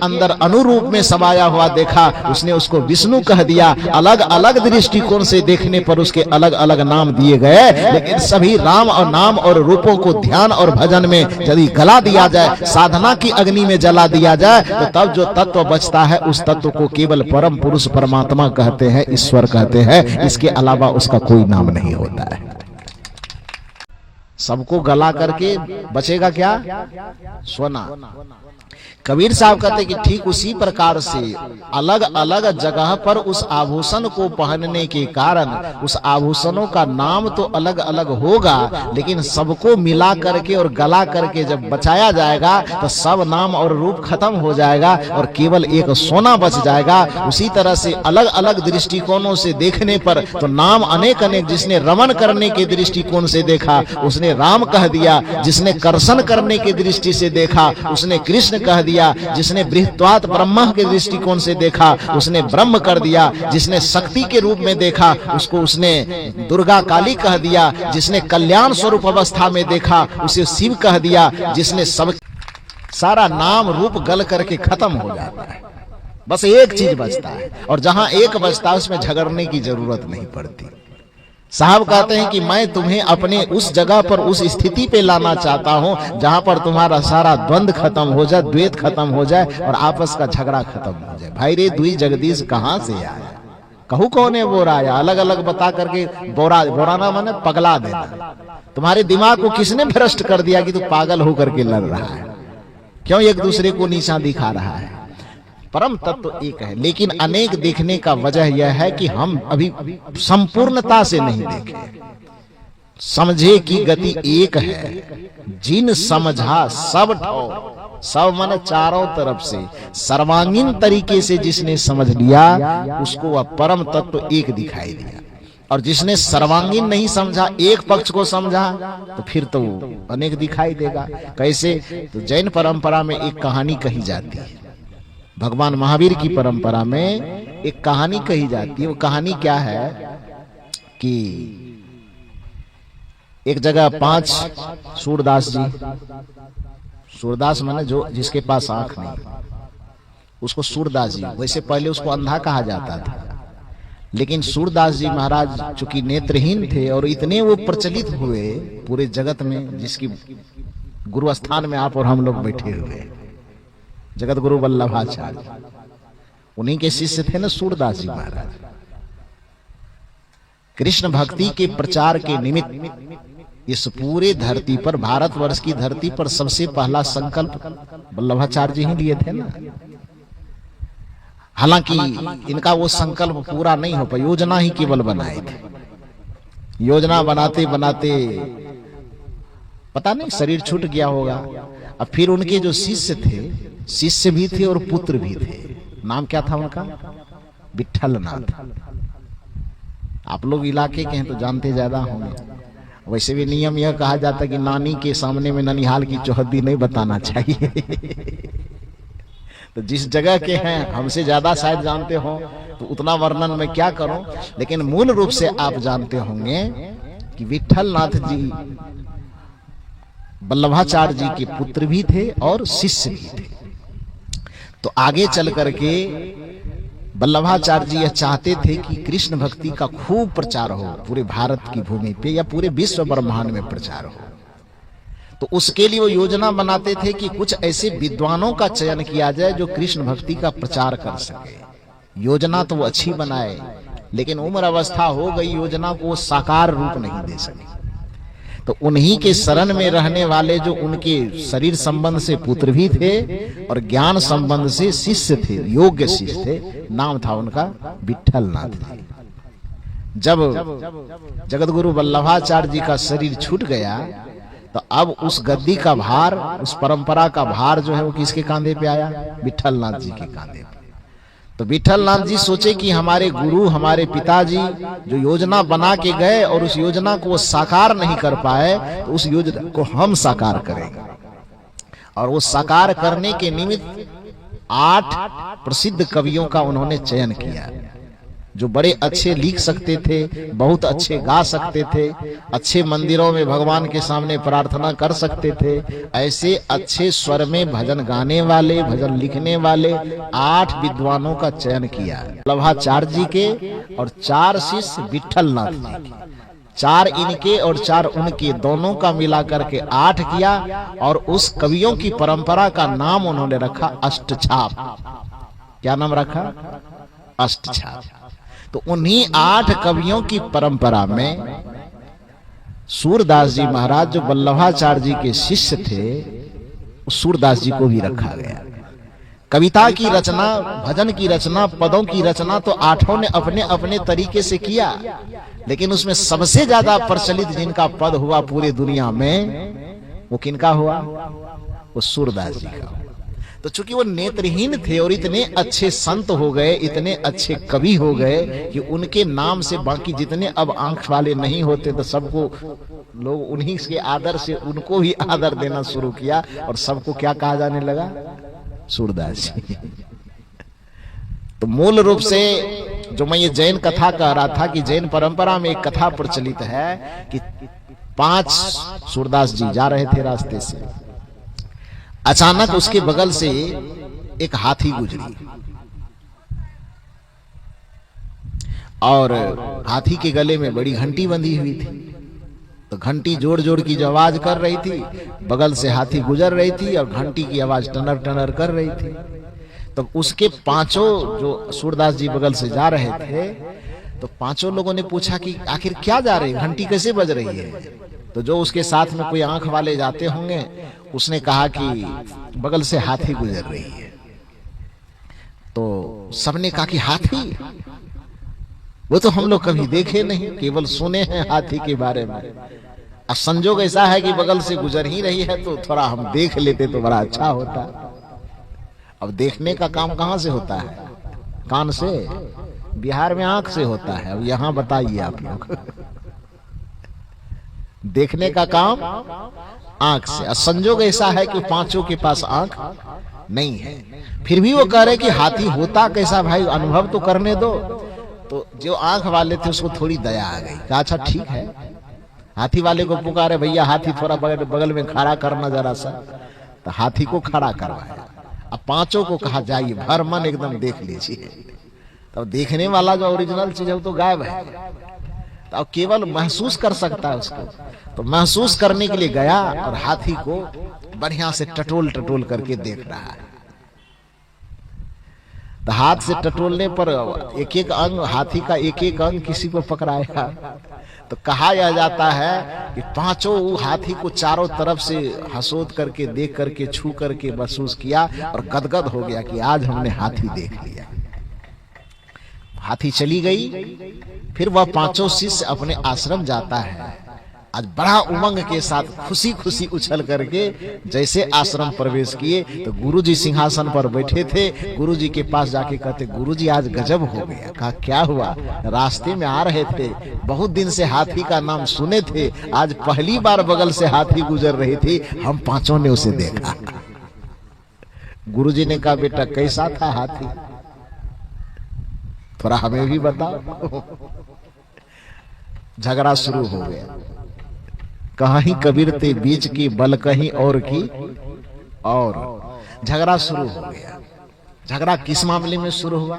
अंदर अनुरूप में समाया हुआ देखा, उसने उसको विष्णु कह दिया। अलग अलग दृष्टिकोण से देखने पर उसके अलग अलग नाम दिए गए, लेकिन सभी राम और नाम और रूपों को ध्यान और भजन में यदि गला दिया जाए, साधना की अग्नि में जला दिया जाए, तो तब जो तत्व बचता है उस तत्व को केवल परम पुरुष परमात्मा कहते हैं, ईश्वर कहते हैं। इसके अलावा उसका कोई नाम नहीं होता है। सबको गला करके बचेगा क्या? सोना। कबीर साहब कहते कि ठीक उसी प्रकार से अलग अलग जगह पर उस आभूषण को पहनने के कारण उस आभूषणों का नाम तो अलग अलग होगा, लेकिन सबको मिला करके और गला करके जब बचाया जाएगा तो सब नाम और रूप खत्म हो जाएगा और केवल एक सोना बच जाएगा। उसी तरह से अलग अलग दृष्टिकोणों से देखने पर तो नाम अनेक अनेक, जिसने रमण करने के दृष्टिकोण से देखा उसने राम कह दिया, जिसने कर्षण करने की दृष्टि से देखा उसने कृष्ण कह दिया, जिसने बृहत्वात् ब्रह्म के दृष्टिकोण से देखा उसने ब्रह्म कर दिया, जिसने शक्ति के रूप में देखा उसको उसने दुर्गा काली कह दिया, जिसने कल्याण स्वरूप अवस्था में देखा उसे शिव कह दिया, जिसने सब सारा नाम रूप गल करके खत्म हो जाता है। बस एक चीज बचता है, और जहां एक बचता है उसमें झगड़ने की जरूरत नहीं पड़ती। साहब कहते हैं कि मैं तुम्हें अपने उस जगह पर उस स्थिति पे लाना चाहता हूं जहां पर तुम्हारा सारा द्वंद्व खत्म हो जाए, द्वैत खत्म हो जाए और आपस का झगड़ा खत्म हो जाए। भाई रे दुई जगदीश कहां से आया, कहू कौन है बोरा आया, अलग अलग बता करके बोराना माने पगला देना। तुम्हारे दिमाग को किसने भ्रष्ट कर दिया कि तू पागल होकर के लड़ रहा है? क्यों एक दूसरे को नीचा दिखा रहा है? परम तत्व एक है, लेकिन अनेक देखने का वजह यह है कि हम अभी संपूर्णता से नहीं देखे। समझे की गति एक है, जिन समझा सब ठो। सब मन चारों तरफ से सर्वांगीण तरीके से जिसने समझ लिया उसको वह परम तत्व एक दिखाई दिया, और जिसने सर्वांगीण नहीं समझा, एक पक्ष को समझा, तो फिर तो अनेक दिखाई देगा। कैसे? तो जैन परंपरा में एक कहानी कही जाती है, भगवान महावीर की परंपरा में एक कहानी कही जाती है। वो कहानी क्या है कि एक जगह 5 सूरदास जी, सूरदास माने जो जिसके पास आंख नहीं, उसको सूरदास जी, वैसे पहले उसको अंधा कहा जाता था, लेकिन सूरदास जी महाराज चूंकि नेत्रहीन थे और इतने वो प्रचलित हुए पूरे जगत में, जिसकी गुरु स्थान में आप और हम लोग बैठे हुए, जगत गुरु वल्लभाचार्य, उन्हीं के शिष्य थे ना सूरदास जी महाराज। कृष्ण भक्ति के प्रचार के निमित्त इस पूरे धरती पर, भारतवर्ष की धरती पर सबसे पहला संकल्प वल्लभाचार्य जी ही लिए थे ना। हालांकि इनका वो संकल्प पूरा नहीं हो पाया, योजना ही केवल बनाए थे। योजना बनाते बनाते पता नहीं शरीर छूट गया होगा। अब फिर उनके जो शिष्य थे, शिष्य भी थे और पुत्र भी थे। नाम क्या था उनका? विट्ठलनाथ। आप लोग इलाके के हैं तो जानते ज्यादा होंगे। वैसे भी नियम यह कहा जाता है कि नानी के सामने में ननिहाल की चौहद्दी नहीं बताना चाहिए। तो जिस जगह के हैं हमसे ज्यादा शायद जानते हो, तो उतना वर्णन मैं क्या करूं, लेकिन मूल रूप से आप जानते होंगे कि विट्ठलनाथ जी वल्लभाचार्य जी के पुत्र भी थे और शिष्य भी थे। तो आगे चल करके वल्लभाचार्य जी यह चाहते थे कि कृष्ण भक्ति का खूब प्रचार हो पूरे भारत की भूमि पे या पूरे विश्व ब्रह्मांड में प्रचार हो। तो उसके लिए वो योजना बनाते थे कि कुछ ऐसे विद्वानों का चयन किया जाए जो कृष्ण भक्ति का प्रचार कर सके। योजना तो वो अच्छी बनाए, लेकिन उम्र अवस्था हो गई, योजना को साकार रूप नहीं दे सके। तो उन्हीं के शरण में रहने वाले जो उनके शरीर संबंध से पुत्र भी थे और ज्ञान संबंध से शिष्य थे, योग्य शिष्य थे, नाम था उनका विट्ठलनाथ जी। जब जगतगुरु वल्लभाचार्य जी का शरीर छूट गया तो अब उस गद्दी का भार, उस परंपरा का भार जो है वो किसके कांधे पे आया? विट्ठलनाथ जी के कांधे पे। तो विट्ठलनाथ जी सोचे कि हमारे गुरु, हमारे पिताजी जो योजना बना के गए और उस योजना को वो साकार नहीं कर पाए, तो उस योजना को हम साकार करेंगे। और वो साकार करने के निमित्त 8 प्रसिद्ध कवियों का उन्होंने चयन किया। जो बड़े अच्छे लिख सकते थे, बहुत अच्छे गा सकते थे, अच्छे मंदिरों में भगवान के सामने प्रार्थना कर सकते थे, ऐसे अच्छे स्वर में भजन गाने वाले, भजन लिखने वाले 8 विद्वानों का चयन किया वल्लभाचार्य जी के, और 4 शिष्य विट्ठलनाथ जी, 4 इनके और 4 उनके, दोनों का मिलाकर के 8 किया। और उस कवियों की परंपरा का नाम उन्होंने रखा अष्टछाप। क्या नाम रखा? अष्टछाप। तो उन्हीं 8 कवियों की परंपरा में सूरदास जी महाराज जो वल्लभाचार्य जी के शिष्य थे, उस सूरदास जी को भी रखा गया। कविता की रचना, भजन की रचना, पदों की रचना तो 8 ने अपने अपने तरीके से किया, लेकिन उसमें सबसे ज्यादा प्रचलित जिनका पद हुआ पूरे दुनिया में, वो किनका हुआ? वो सूरदास जी का। तो चूंकि वो नेत्रहीन थे और इतने अच्छे संत हो गए, इतने अच्छे कवि हो गए कि उनके नाम से बाकी जितने अब आंख वाले नहीं होते, तो सबको लोग उन्हीं के आदर से उनको ही आदर देना शुरू किया, और सबको क्या कहा जाने लगा? सूरदास जी। तो मूल रूप से जो मैं ये जैन कथा कह रहा था कि जैन परंपरा में एक कथा प्रचलित है कि 5 सूरदास जी जा रहे थे रास्ते से, अचानक उसके बगल से एक हाथी गुजरी, और हाथी के गले में बड़ी घंटी बंधी हुई थी। तो घंटी जोड़ जोड़ की जो आवाज कर रही थी, बगल से हाथी गुजर रही थी और घंटी की आवाज टनर टनर कर रही थी। तो उसके 5 जो सूरदास जी बगल से जा रहे थे, तो 5 लोगों ने पूछा कि आखिर क्या जा रहे, घंटी कैसे बज रही है? तो जो उसके साथ में कोई आंख वाले जाते होंगे, उसने कहा कि बगल से हाथी गुजर रही है। तो सबने कहा कि हाथी, वो तो हम लोग कभी देखे नहीं, केवल सुने हैं हाथी के बारे में। अब संजोग ऐसा है कि बगल से गुजर ही रही है, तो थोड़ा हम देख लेते तो बड़ा अच्छा होता। अब देखने का काम कहां से होता है? कान से? बिहार में आंख से होता है। अब यहां बताइए आप लोग। देखने का काम आंख से। संजोग ऐसा है कि 5 के पास आंख नहीं है, फिर भी वो कह रहे कि हाथी होता कैसा भाई, अनुभव तो करने दो। तो जो आंख वाले थे उसको थोड़ी दया आ गई, कहा अच्छा ठीक है। हाथी वाले को पुकारे, भैया हाथी थोड़ा बगल में खड़ा करना जरा सा। तो हाथी को खड़ा करवाया। अब 5 को कहा जाइए, भर मन एकदम देख लीजिए। तो देखने वाला जो ओरिजिनल चीज है वो तो गायब है, तो केवल महसूस कर सकता है उसको। तो महसूस करने के लिए गया और हाथी को बढ़िया से टटोल टटोल करके देख रहा है। तो हाथ से टटोलने पर एक एक अंग, हाथी का एक एक अंग किसी को पकड़ाया। तो कहा यह जाता है कि 5 हाथी को चारों तरफ से हसोद करके, देख करके, छू करके महसूस किया और गदगद हो गया कि आज हमने हाथी देख लिया। हाथी चली गई। फिर वह 5 शिष्य अपने आश्रम जाता है। आज बड़ा उमंग के साथ खुशी खुशी उछल करके जैसे आश्रम प्रवेश किए, तो गुरुजी सिंहासन पर बैठे थे। गुरुजी के पास जाके कहते, गुरुजी आज गजब हो गया। कहा क्या हुआ? रास्ते में आ रहे थे, बहुत दिन से हाथी का नाम सुने थे, आज पहली बार बगल से हाथी गुजर रही थी, हम 5 ने उसे देखा। गुरुजी ने कहा बेटा कैसा था हाथी, थोड़ा हमें भी बताओ। झगड़ा शुरू हो गया। कहीं कबीर ते बीच की बल कहीं और की, और झगड़ा शुरू हो गया। झगड़ा किस मामले में शुरू हुआ?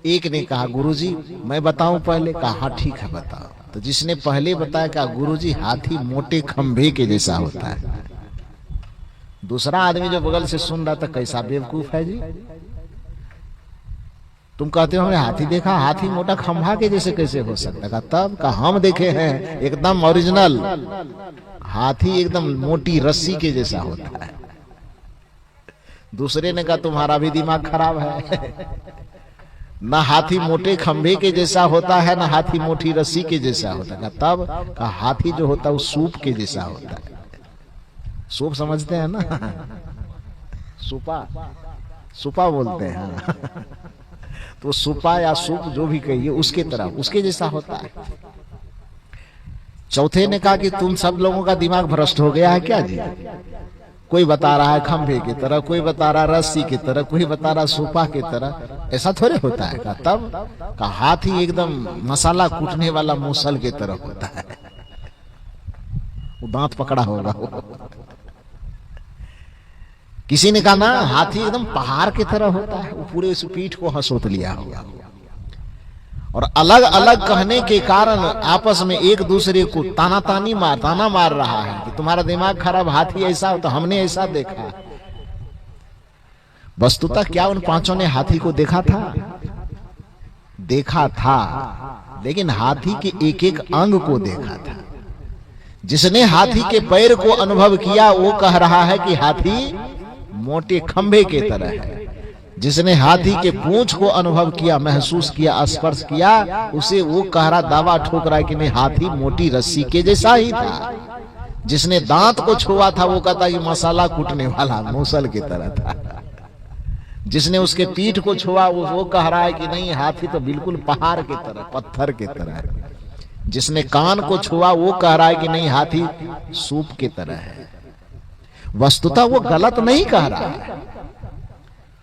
एक ने कहा गुरुजी मैं बताऊं पहले। कहा हाँ ठीक है बताओ। तो जिसने पहले बताया कहा गुरुजी हाथी मोटे खंभे के जैसा होता है। दूसरा आदमी जो बगल से सुन रहा था, कैसा बेवकूफ है जी, तुम कहते हो हमने हाथी देखा, हाथी मोटा खंभा के जैसे कैसे हो सकता है? तब का हम देखे हैं एकदम ओरिजिनल हाथी, एकदम मोटी रस्सी के जैसा होता है। दूसरे ने कहा तुम्हारा भी दिमाग खराब है, ना हाथी मोटे खंभे के जैसा होता है, ना हाथी मोटी रस्सी के जैसा होता है। तब का हाथी जो होता है वो सूप के जैसा होता है। सूप समझते हैं ना? सुपा, सुपा बोलते हैं। तो सुपा या सूप जो भी कहिए, उसके तरह, उसके जैसा होता है। चौथे ने कहा कि तुम सब लोगों का दिमाग भ्रष्ट हो गया है क्या जी? कोई बता रहा है खंभे की तरह, कोई बता रहा रस्सी की तरह, कोई बता रहा सुपा की तरह। ऐसा थोड़े होता है का तब का हाथी एकदम मसाला कूटने वाला मूसल के तरह होता है, वो दांत पकड़ा होगा वो। किसी ने कहा ना हाथी एकदम पहाड़ की तरह होता है, वो पूरे उस पीठ को हंसोत लिया होगा। और अलग अलग कहने के कारण आपस में एक दूसरे को ताना मार रहा है कि तुम्हारा दिमाग खराब, हाथी ऐसा हो तो हमने ऐसा देखा। वस्तुतः क्या उन पांचों ने हाथी को देखा था, लेकिन हाथी के एक एक अंग को देखा था। जिसने हाथी के पैर को अनुभव किया वो कह रहा है कि हाथी मोटे खंभे के तरह है। जिसने हाथी के पूंछ को अनुभव किया, महसूस किया, स्पर्श किया, उसे वो कह रहा, दावा ठोक रहा है कि नहीं हाथी मोटी रस्सी के जैसा ही था। जिसने दांत को छुआ था वो कहता कि मसाला कूटने वाला मूसल की तरह था। जिसने उसके पीठ को छुआ वो कह रहा है कि नहीं हाथी तो बिल्कुल पहाड़ की तरह, पत्थर की तरह है। जिसने कान को छुआ वो कह रहा है कि नहीं हाथी सूप की तरह है। वस्तुतः वो गलत नहीं कह रहा है,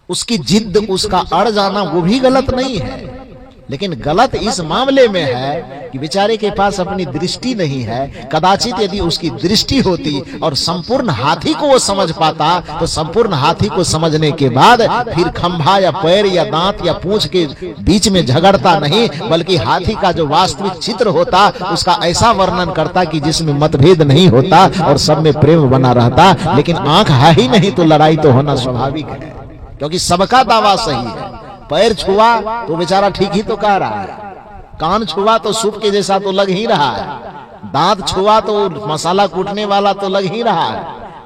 उसकी जिद, उसका अड़ जाना वो भी गलत नहीं है, लेकिन गलत इस मामले में है कि बेचारे के पास अपनी दृष्टि नहीं है। कदाचित यदि उसकी दृष्टि होती और संपूर्ण हाथी को वो समझ पाता तो संपूर्ण हाथी को समझने के बाद फिर खंभा या पैर या दांत या पूंछ के बीच में झगड़ता नहीं, बल्कि हाथी का जो वास्तविक चित्र होता उसका ऐसा वर्णन करता कि जिसमें मतभेद नहीं होता और सब में प्रेम बना रहता। लेकिन आंख है ही नहीं तो लड़ाई तो होना स्वाभाविक है, क्योंकि सबका दावा सही है। पैर छुआ तो बेचारा ठीक ही तो कह रहा है, कान छुआ तो सूप के जैसा तो लग ही रहा है, दांत छुआ तो मसाला कूटने वाला तो लग ही रहा है,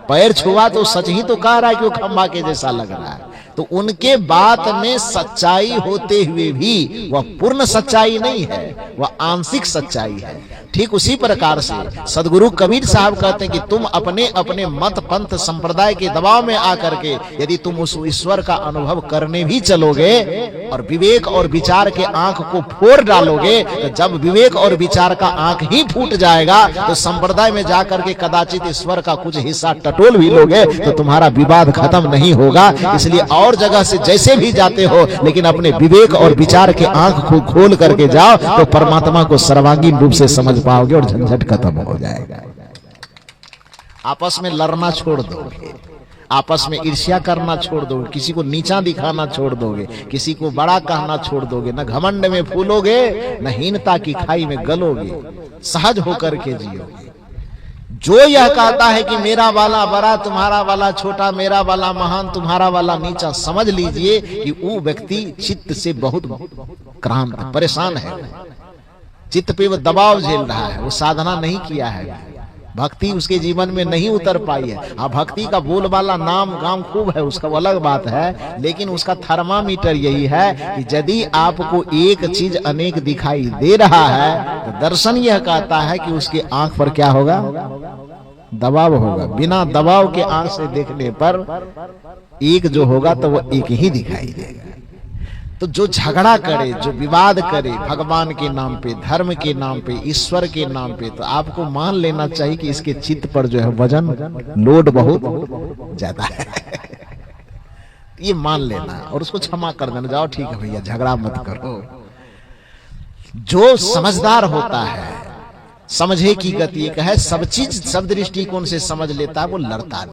पैर छुआ तो सच ही तो कह रहा है कि वो खंभा के जैसा लग रहा है। तो उनके बात में सच्चाई होते हुए भी वह पूर्ण सच्चाई नहीं है, वह आंशिक सच्चाई है। ठीक उसी प्रकार से सदगुरु कबीर साहब कहते हैं कि तुम अपने अपने मत पंथ संप्रदाय के दबाव में आकर के यदि तुम उस ईश्वर का अनुभव करने भी चलोगे और विवेक और विचार के आंख को फोड़ डालोगे, तो जब विवेक और विचार का आंख ही फूट जाएगा तो संप्रदाय में जाकर के कदाचित ईश्वर का कुछ हिस्सा टटोल भी लोगे तो तुम्हारा विवाद खत्म नहीं होगा। इसलिए और जगह से जैसे भी जाते हो लेकिन अपने विवेक और विचार के आंख को खोल करके जाओ तो परमात्मा को सर्वांगीण रूप से समझ पाओगे और झंझट खत्म हो जाएगा। आपस में लड़ना छोड़ दोगे, आपस में ईर्ष्या करना छोड़ दोगे, किसी को नीचा दिखाना छोड़ दोगे, किसी को बड़ा कहना छोड़ दोगे, न घमंड में फूलोगे न हीनता की खाई में गलोगे, सहज होकर के जियोगे। जो यह कहता है कि मेरा वाला बड़ा तुम्हारा वाला छोटा, मेरा वाला महान तुम्हारा वाला नीचा, समझ लीजिए कि वो व्यक्ति चित्त से बहुत क्रांत परेशान है, चित्त पे वो दबाव झेल रहा है, वो साधना नहीं किया है, भक्ति उसके जीवन में नहीं उतर पाई है। हाँ भक्ति का बोलबाला नाम गाम खूब है, उसका अलग बात है, लेकिन उसका थर्मामीटर यही है कि यदि आपको एक चीज अनेक दिखाई दे रहा है तो दर्शन यह कहता है कि उसके आंख पर क्या होगा, दबाव होगा। बिना दबाव के आंख से देखने पर एक जो होगा तो वो एक ही दिखाई देगा। तो जो झगड़ा करे, जो विवाद करे भगवान के नाम पे, धर्म के नाम पे, ईश्वर के नाम पे, तो आपको मान लेना चाहिए कि इसके चित्त पर जो है वजन लोड बहुत ज्यादा है। ये मान लेना और उसको क्षमा कर देना, जाओ ठीक है भैया झगड़ा मत करो। जो समझदार होता है, समझे की गति एक है, सब चीज सब दृष्टिकोण से समझ लेता है, वो लड़ता है।